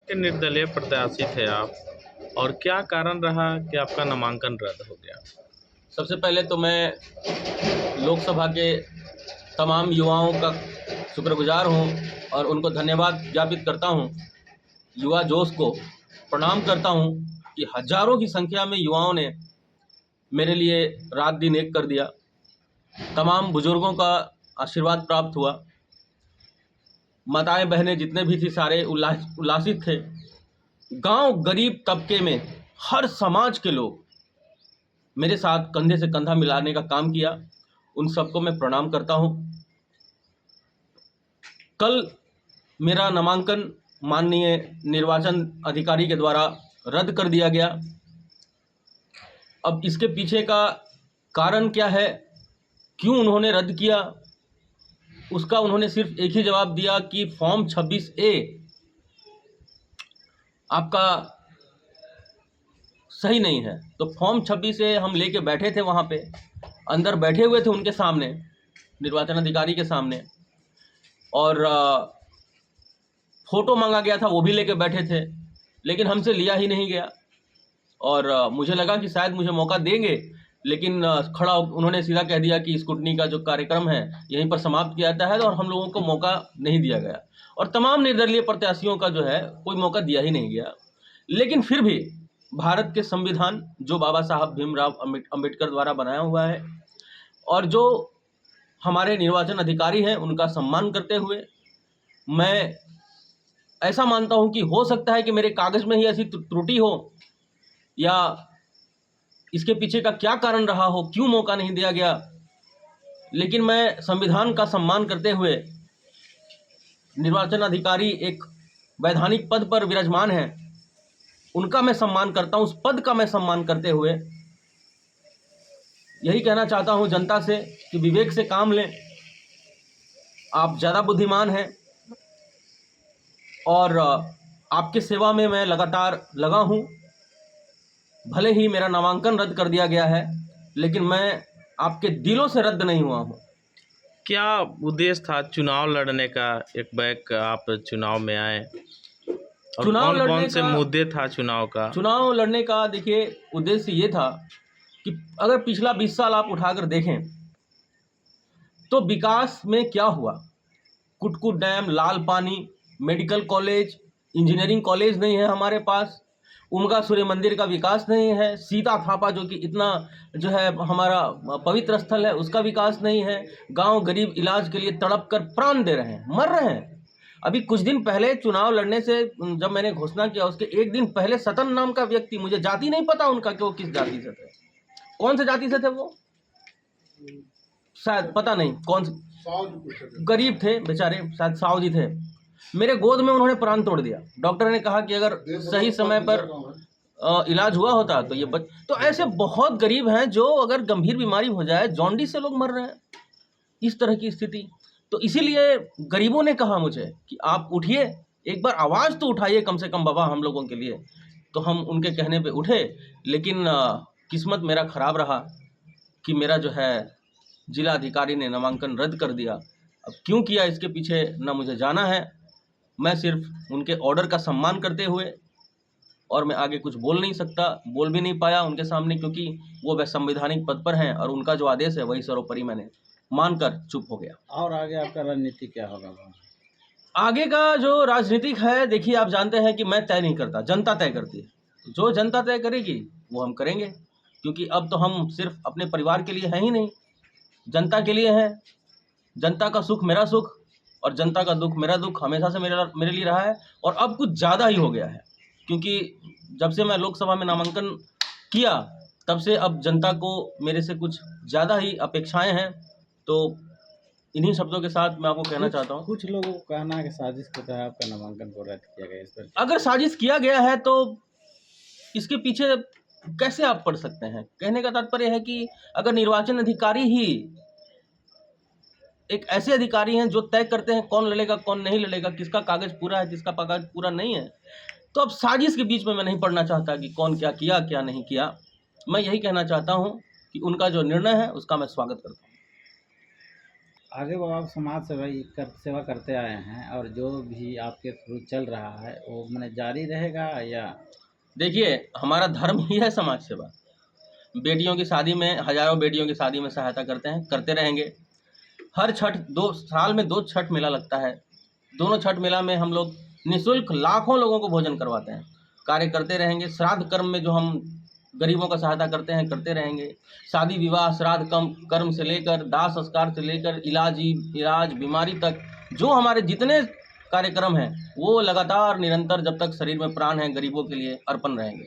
के निर्दलीय प्रत्याशी थे आप, और क्या कारण रहा कि आपका नामांकन रद्द हो गया? सबसे पहले तो मैं लोकसभा के तमाम युवाओं का शुक्रगुजार हूं और उनको धन्यवाद ज्ञापित करता हूं। युवा जोश को प्रणाम करता हूं कि हजारों की संख्या में युवाओं ने मेरे लिए रात दिन एक कर दिया। तमाम बुजुर्गों का आशीर्वाद प्राप्त हुआ। माताएं बहनें जितने भी थी सारे उल्लासित थे। गांव गरीब तबके में हर समाज के लोग मेरे साथ कंधे से कंधा मिलाने का काम किया। उन सबको मैं प्रणाम करता हूं। कल मेरा नामांकन माननीय निर्वाचन अधिकारी के द्वारा रद्द कर दिया गया। अब इसके पीछे का कारण क्या है, क्यों उन्होंने रद्द किया, उसका उन्होंने सिर्फ एक ही जवाब दिया कि फॉर्म 26A आपका सही नहीं है। तो फॉर्म 26A हम लेके बैठे थे, वहाँ पे अंदर बैठे हुए थे उनके सामने, निर्वाचन अधिकारी के सामने, और फोटो मांगा गया था, वो भी लेके बैठे थे, लेकिन हमसे लिया ही नहीं गया। और मुझे लगा कि शायद मुझे मौका देंगे, लेकिन खड़ा उन्होंने सीधा कह दिया कि स्क्रूटनी का जो कार्यक्रम है यहीं पर समाप्त किया जाता है, और हम लोगों को मौका नहीं दिया गया। और तमाम निर्दलीय प्रत्याशियों का जो है कोई मौका दिया ही नहीं गया। लेकिन फिर भी भारत के संविधान जो बाबा साहब भीमराव अम्बेडकर द्वारा बनाया हुआ है, और जो हमारे निर्वाचन अधिकारी हैं उनका सम्मान करते हुए, मैं ऐसा मानता हूं कि हो सकता है कि मेरे कागज में ही ऐसी त्रुटि हो, या इसके पीछे का क्या कारण रहा हो, क्यों मौका नहीं दिया गया, लेकिन मैं संविधान का सम्मान करते हुए, निर्वाचन अधिकारी एक वैधानिक पद पर विराजमान है, उनका मैं सम्मान करता हूं, उस पद का मैं सम्मान करते हुए यही कहना चाहता हूं जनता से कि विवेक से काम लें। आप ज़्यादा बुद्धिमान हैं, और आपके सेवा में मैं लगातार लगा हूं। भले ही मेरा नामांकन रद्द कर दिया गया है, लेकिन मैं आपके दिलों से रद्द नहीं हुआ हूं। क्या उद्देश्य था चुनाव लड़ने का? एक बैक आप चुनाव में आए, और चुनाव कौन लड़ने कौन से का मुद्दे था चुनाव का? चुनाव लड़ने का देखिए उद्देश्य ये था कि अगर पिछला 20 साल आप उठाकर देखें तो विकास में क्या हुआ। कुटकुट डैम, लाल पानी, मेडिकल कॉलेज, इंजीनियरिंग कॉलेज नहीं है हमारे पास, उमगा सूर्य मंदिर का विकास नहीं है, सीता थापा जो कि इतना जो है हमारा पवित्र स्थल है उसका विकास नहीं है। गांव गरीब इलाज के लिए तड़प कर प्राण दे रहे हैं, मर रहे हैं। अभी कुछ दिन पहले चुनाव लड़ने से जब मैंने घोषणा किया उसके एक दिन पहले सतन नाम का व्यक्ति, मुझे जाति नहीं पता उनका कि वो किस जाति से थे, कौन से जाति से थे वो, शायद पता नहीं कौन से, गरीब थे बेचारे, शायद साहू जी थे। मेरे गोद में उन्होंने प्राण तोड़ दिया। डॉक्टर ने कहा कि अगर सही समय पर इलाज हुआ होता तो ये तो ऐसे बहुत गरीब हैं जो अगर गंभीर बीमारी हो जाए, जॉन्डिस से लोग मर रहे हैं, इस तरह की स्थिति। तो इसीलिए गरीबों ने कहा मुझे कि आप उठिए, एक बार आवाज़ तो उठाइए कम से कम बाबा हम लोगों के लिए। तो हम उनके कहने पे उठे, लेकिन किस्मत मेरा ख़राब रहा कि मेरा जो है जिला अधिकारी ने नामांकन रद्द कर दिया। अब क्यों किया इसके पीछे ना मुझे जाना है, मैं सिर्फ उनके ऑर्डर का सम्मान करते हुए, और मैं आगे कुछ बोल नहीं सकता, बोल भी नहीं पाया उनके सामने, क्योंकि वो वह संवैधानिक पद पर हैं और उनका जो आदेश है वही सर्वोपरि मैंने मानकर चुप हो गया। और आगे आपका रणनीति क्या होगा? आगे का जो राजनीतिक है, देखिए आप जानते हैं कि मैं तय नहीं करता, जनता तय करती है। जो जनता तय करेगी वो हम करेंगे, क्योंकि अब तो हम सिर्फ अपने परिवार के लिए हैं ही नहीं, जनता के लिए हैं। जनता का सुख मेरा सुख, और जनता का दुख मेरा दुख हमेशा से मेरे लिए रहा है, और अब कुछ ज़्यादा ही हो गया है, क्योंकि जब से मैं लोकसभा में नामांकन किया तब से अब जनता को मेरे से कुछ ज़्यादा ही अपेक्षाएं हैं। तो इन्हीं शब्दों के साथ मैं आपको कहना चाहता हूँ, कुछ लोगों को कहना है कि साजिश के तहत आपका नामांकन को रद्द किया गया, इस पर अगर साजिश किया गया है तो इसके पीछे कैसे आप पढ़ सकते हैं। कहने का तात्पर्य है कि अगर निर्वाचन अधिकारी ही एक ऐसे अधिकारी हैं जो तय करते हैं कौन लड़ेगा कौन नहीं लड़ेगा, किसका कागज पूरा है किसका कागज पूरा नहीं है, तो अब साजिश के बीच में मैं नहीं पढ़ना चाहता कि कौन क्या किया क्या नहीं किया। मैं यही कहना चाहता हूं कि उनका जो निर्णय है उसका मैं स्वागत करता हूं। आगे वो आप समाज सेवा करते आए हैं और जो भी आपके थ्रू चल रहा है वो मैंने जारी रहेगा या देखिए, हमारा धर्म ही है समाज सेवा। बेटियों की शादी में, हज़ारों बेटियों की शादी में सहायता करते हैं, करते रहेंगे। हर छठ 2 साल में 2 छठ मेला लगता है। दोनों छठ मेला में हम लोग निःशुल्क लाखों लोगों को भोजन करवाते हैं। कार्य करते रहेंगे। श्राद्ध कर्म में जो हम गरीबों का सहायता करते हैं, करते रहेंगे। शादी विवाह श्राद्ध कर्म से लेकर दाह संस्कार से लेकर इलाज बीमारी तक जो हमारे जितने कार्यक्रम हैं वो लगातार निरंतर जब तक शरीर में प्राण है गरीबों के लिए अर्पण रहेंगे।